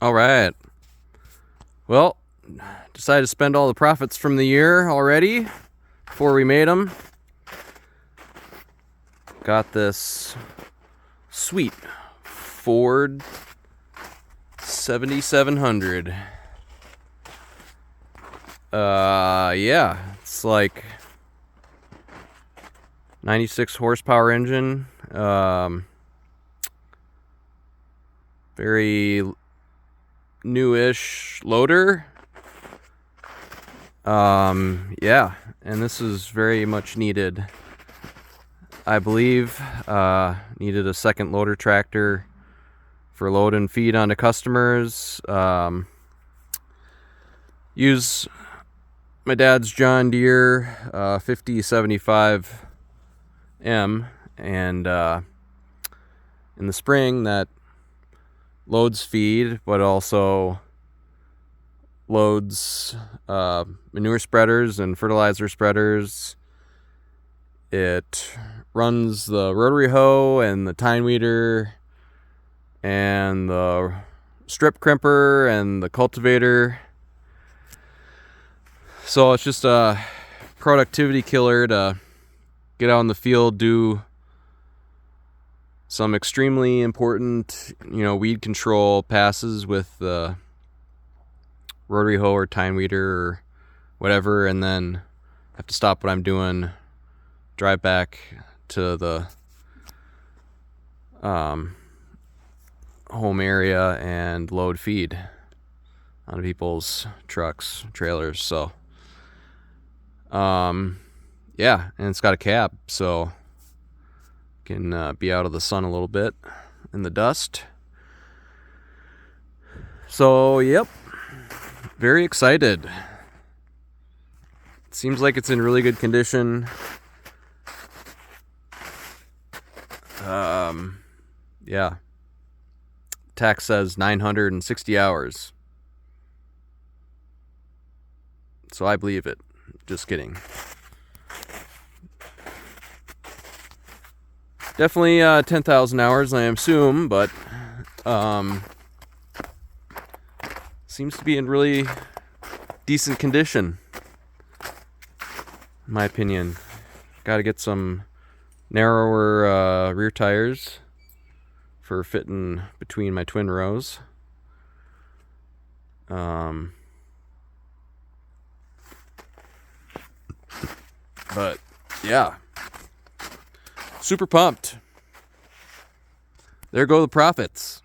All right. Well, decided to spend all the profits from the year already before we made them. Got this sweet Ford 7700. Yeah, it's like 96 horsepower engine. Very newish loader. Yeah, and this is very much needed. I believe needed a second loader tractor for load and feed onto customers. Use my dad's John Deere 5075M, and in the spring that loads feed, but also loads manure spreaders and fertilizer spreaders. It runs the rotary hoe and the tine weeder and the strip crimper and the cultivator. So it's just a productivity killer to get out in the field, do some extremely important, weed control passes with the rotary hoe or tine weeder or whatever, and then have to stop what I'm doing, drive back to the home area and load feed on people's trucks, trailers. So yeah, and it's got a cab, so can be out of the sun a little bit in the dust. So yep, very excited. It seems like it's in really good condition. Yeah, tax says 960 hours, so I believe it. Just kidding. Definitely 10,000 hours, I assume, but seems to be in really decent condition, in my opinion. Got to get some narrower rear tires for fitting between my twin rows. But yeah, super pumped. There go the profits.